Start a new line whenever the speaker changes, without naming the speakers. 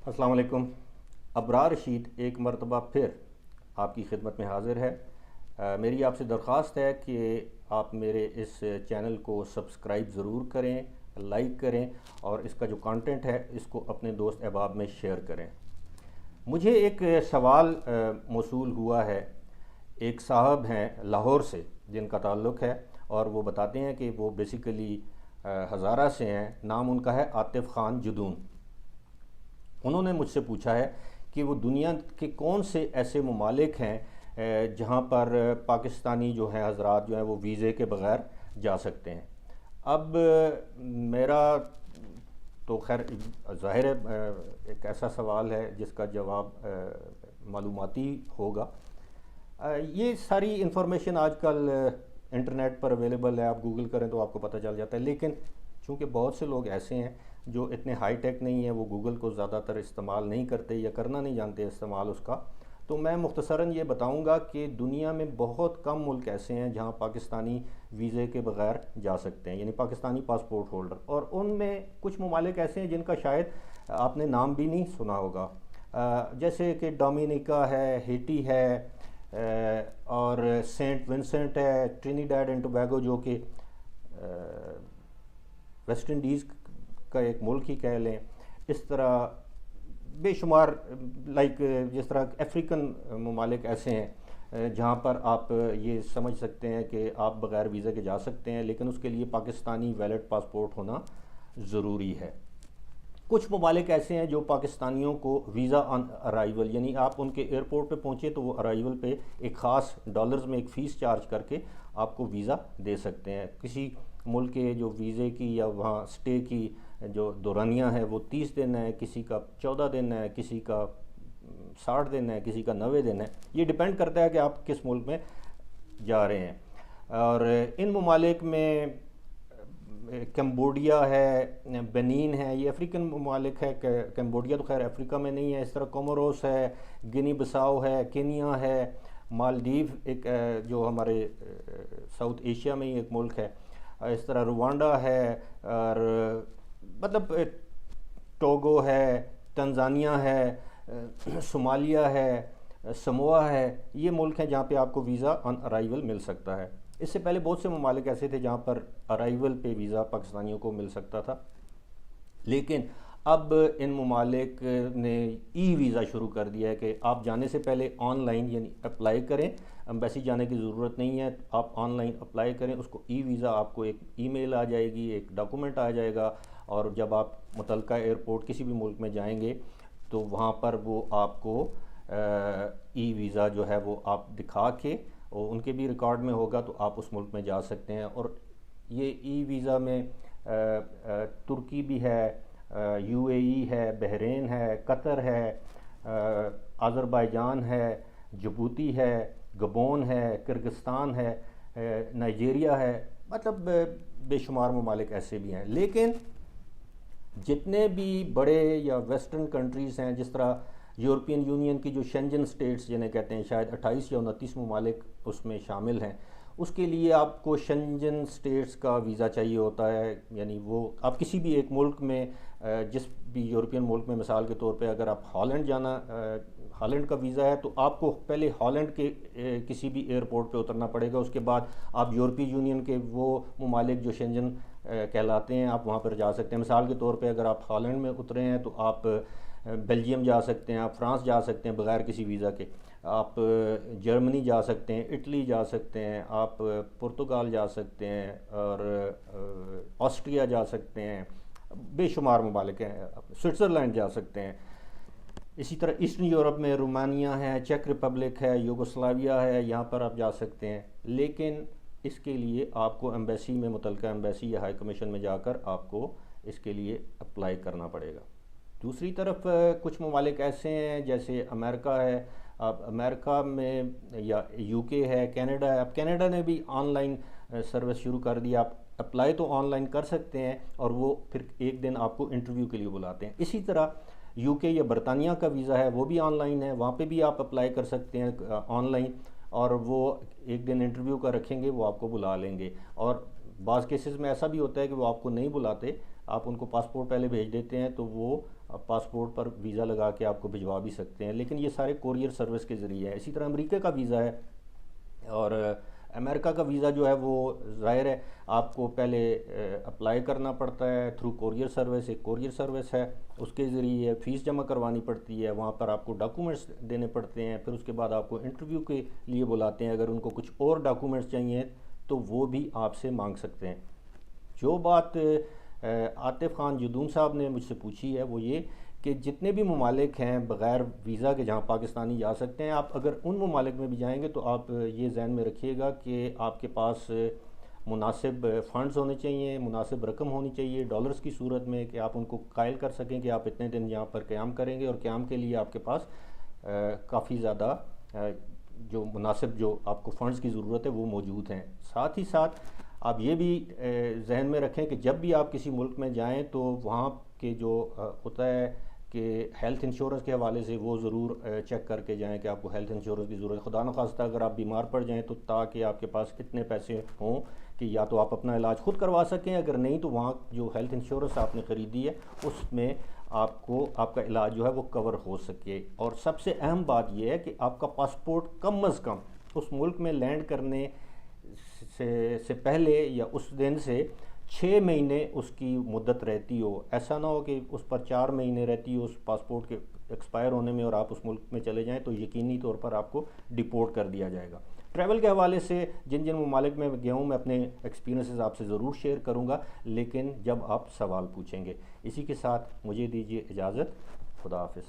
अस्सलाम वालेकुम। अबरार रशीद एक मरतबा फिर आपकी खिदमत में हाज़िर है। मेरी आपसे दरख्वास्त है कि आप मेरे इस चैनल को सब्सक्राइब ज़रूर करें, लाइक करें और इसका जो कंटेंट है इसको अपने दोस्त अहबाब में शेयर करें। मुझे एक सवाल मौसूल हुआ है। एक साहब हैं लाहौर से जिनका ताल्लुक़ है और वो बताते हैं कि वो बेसिकली हज़ारा से हैं। नाम उनका है आतिफ़ ख़ान जुदून। उन्होंने मुझसे पूछा है कि वो दुनिया के कौन से ऐसे ममालिक हैं जहाँ पर पाकिस्तानी जो हैं हजरात जो हैं वो वीज़े के बग़ैर जा सकते हैं। अब मेरा तो खैर ज़ाहिर है एक ऐसा सवाल है जिसका जवाब मालूमाती होगा। ये सारी इन्फॉर्मेशन आजकल इंटरनेट पर अवेलेबल है, आप गूगल करें तो आपको पता चल जाता है। लेकिन चूँकि बहुत से लोग ऐसे हैं जो इतने हाई टेक नहीं है, वो गूगल को ज़्यादातर इस्तेमाल नहीं करते या करना नहीं जानते इस्तेमाल उसका, तो मैं मुख्तसरन ये बताऊंगा कि दुनिया में बहुत कम मुल्क ऐसे हैं जहां पाकिस्तानी वीज़े के बग़ैर जा सकते हैं, यानी पाकिस्तानी पासपोर्ट होल्डर। और उनमें कुछ ममालिक ऐसे हैं जिनका शायद आपने नाम भी नहीं सुना होगा, जैसे कि डोमिनिका है, हेटी है, और सेंट विंसेंट है, ट्रिनिडाड एंड टोबैगो जो कि वेस्ट इंडीज़ का एक मुल्क ही कह लें। इस तरह बेशुमार लाइक जिस तरह अफ्रीकन ममालिक ऐसे हैं जहाँ पर आप ये समझ सकते हैं कि आप बग़ैर वीज़ा के जा सकते हैं, लेकिन उसके लिए पाकिस्तानी वैलिड पासपोर्ट होना ज़रूरी है। कुछ ममालिक ऐसे हैं जो पाकिस्तानियों को वीज़ा ऑन अराइवल, यानी आप उनके एयरपोर्ट पे पहुँचे तो वो अराइवल पे एक ख़ास डॉलर्स में एक फ़ीस चार्ज करके आपको वीज़ा दे सकते हैं। किसी मुल्क के जो वीज़े की या वहाँ स्टे की जो दौरानिया है वो 30 दिन है, किसी का 14 दिन है, किसी का 60 दिन है, किसी का 90 दिन है। ये डिपेंड करता है कि आप किस मुल्क में जा रहे हैं। और इन ममालिक में कम्बोडिया है, बेनीन है, ये अफ्रीकन ममालिक है। कम्बोडिया तो खैर अफ्रीका में नहीं है। इस तरह कोमोरोस है, गिनी बिसाओ है, केनिया है, मालदीव एक जो हमारे साउथ एशिया में ही एक मुल्क है। इस तरह रुवांडा है, और मतलब टोगो है, तंजानिया है, सोमालिया है, समोआ है। ये मुल्क हैं जहाँ पे आपको वीज़ा ऑन अराइवल मिल सकता है। इससे पहले बहुत से ममालिक ऐसे थे जहाँ पर अराइवल पे वीज़ा पाकिस्तानियों को मिल सकता था, लेकिन अब इन ममालिक ने ई वीज़ा शुरू कर दिया है कि आप जाने से पहले ऑनलाइन यानी अप्लाई करें। एम्बेसी जाने की ज़रूरत नहीं है, आप ऑनलाइन अप्लाई करें, उसको ई वीज़ा आपको एक ईमेल आ जाएगी, एक डॉक्यूमेंट आ जाएगा, और जब आप मुतलका एयरपोर्ट किसी भी मुल्क में जाएंगे तो वहाँ पर वो आपको ई वीज़ा जो है वो आप दिखा के, और उनके भी रिकॉर्ड में होगा, तो आप उस मुल्क में जा सकते हैं। और ये ई वीज़ा में तुर्की भी है, यूएई है, बहरीन है, कतर है, आज़रबाईजान है, जबूती है, गबोन है, किर्गिस्तान है, नाइजीरिया है। मतलब बेशुमार ममालिक ऐसे भी हैं। लेकिन जितने भी बड़े या वेस्टर्न कंट्रीज़ हैं, जिस तरह यूरोपियन यूनियन की जो शेंजन स्टेट्स जिन्हें कहते हैं, शायद 28 या 29 ममालिक उसमें शामिल हैं, उसके लिए आपको शेंजन स्टेट्स का वीज़ा चाहिए होता है। यानी वो आप किसी भी एक मुल्क में, जिस भी यूरोपियन मुल्क में, मिसाल के तौर पे अगर आप हॉलैंड जाना, हॉलैंड का वीज़ा है तो आपको पहले हॉलैंड के किसी भी एयरपोर्ट पे उतरना पड़ेगा। उसके बाद आप यूरोपीय यूनियन के वो ममालिक जो शेंजन कहलाते हैं, आप वहाँ पर जा सकते हैं। मिसाल के तौर पे अगर आप हॉलैंड में उतरे हैं तो आप बेल्जियम जा सकते हैं, आप फ्रांस जा सकते हैं बग़ैर किसी वीज़ा के, आप जर्मनी जा सकते हैं, इटली जा सकते हैं, आप पुर्तगाल जा सकते हैं, और ऑस्ट्रिया जा सकते हैं। बेशुमार ममालिक हैं, स्विट्ज़रलैंड जा सकते हैं। इसी तरह ईस्टर्न यूरोप में रोमानिया है, चेक रिपब्लिक है, यूगोस्लाविया है, यहाँ पर आप जा सकते हैं। लेकिन इसके लिए आपको एम्बेसी में, मुतलका एम्बेसी या हाई कमीशन में जाकर आपको इसके लिए अप्लाई करना पड़ेगा। दूसरी तरफ कुछ ममालिक ऐसे हैं जैसे अमेरिका है। अब अमेरिका में या यूके है, कनाडा है। अब कनाडा ने भी ऑनलाइन सर्विस शुरू कर दिया। आप अप्लाई तो ऑनलाइन कर सकते हैं और वो फिर एक दिन आपको इंटरव्यू के लिए बुलाते हैं। इसी तरह यूके या बरतानिया का वीज़ा है, वो भी ऑनलाइन है, वहाँ पे भी आप अप्लाई कर सकते हैं ऑनलाइन, और वो एक दिन इंटरव्यू का रखेंगे, वो आपको बुला लेंगे। और बाज़ केसेस में ऐसा भी होता है कि वो आपको नहीं बुलाते, आप उनको पासपोर्ट पहले भेज देते हैं तो वो पासपोर्ट पर वीज़ा लगा के आपको भिजवा भी सकते हैं, लेकिन ये सारे कोरियर सर्विस के ज़रिए है। इसी तरह अमेरिका का वीज़ा है, और अमेरिका का वीज़ा जो है वो ज़ाहिर है आपको पहले अप्लाई करना पड़ता है थ्रू कोरियर सर्विस। एक कोरियर सर्विस है, उसके ज़रिए फ़ीस जमा करवानी पड़ती है, वहाँ पर आपको डॉक्यूमेंट्स देने पड़ते हैं, फिर उसके बाद आपको इंटरव्यू के लिए बुलाते हैं। अगर उनको कुछ और डॉक्यूमेंट्स चाहिए तो वो भी आपसे मांग सकते हैं। जो बात आतिफ़ खान जुदूम साहब ने मुझसे पूछी है वो ये कि जितने भी ममालिक हैं बग़ैर वीज़ा के जहाँ पाकिस्तानी जा सकते हैं, आप अगर उन ममालिक में भी जाएंगे तो आप ये जहन में रखिएगा कि आपके पास मुनासिब फ़ंड्स होने चाहिए, मुनासिब रकम होनी चाहिए डॉलर्स की सूरत में, कि आप उनको कायल कर सकें कि आप इतने दिन यहाँ पर क़याम करेंगे, और क़याम के लिए आपके पास काफ़ी ज़्यादा जो मुनासिब जो आपको फ़ंड्स की ज़रूरत है वो मौजूद हैं। साथ ही साथ आप ये भी जहन में रखें कि जब भी आप किसी मुल्क में जाएं तो वहाँ के जो होता है कि हेल्थ इंश्योरेंस के हवाले से वो ज़रूर चेक करके जाएं कि आपको हेल्थ इंश्योरेंस की ज़रूरत है। खुदा न खास्ता अगर आप बीमार पड़ जाएं तो ताकि आपके पास इतने पैसे हों कि या तो आप अपना इलाज खुद करवा सकें, अगर नहीं तो वहाँ जो हेल्थ इंश्योरेंस आपने ख़रीदी है उसमें आपको आपका इलाज जो है वो कवर हो सके। और सबसे अहम बात यह है कि आपका पासपोर्ट कम अज़ कम उस मुल्क में लैंड करने से पहले या उस दिन से 6 महीने उसकी मुद्दत रहती हो। ऐसा ना हो कि उस पर 4 महीने रहती हो उस पासपोर्ट के एक्सपायर होने में और आप उस मुल्क में चले जाएं तो यकीनी तौर पर आपको डिपोर्ट कर दिया जाएगा। ट्रैवल के हवाले से जिन जिन ममालिक में गया हूँ मैं अपने एक्सपीरियंसेस आपसे ज़रूर शेयर करूँगा, लेकिन जब आप सवाल पूछेंगे। इसी के साथ मुझे दीजिए इजाज़त। खुदा हाफिज़।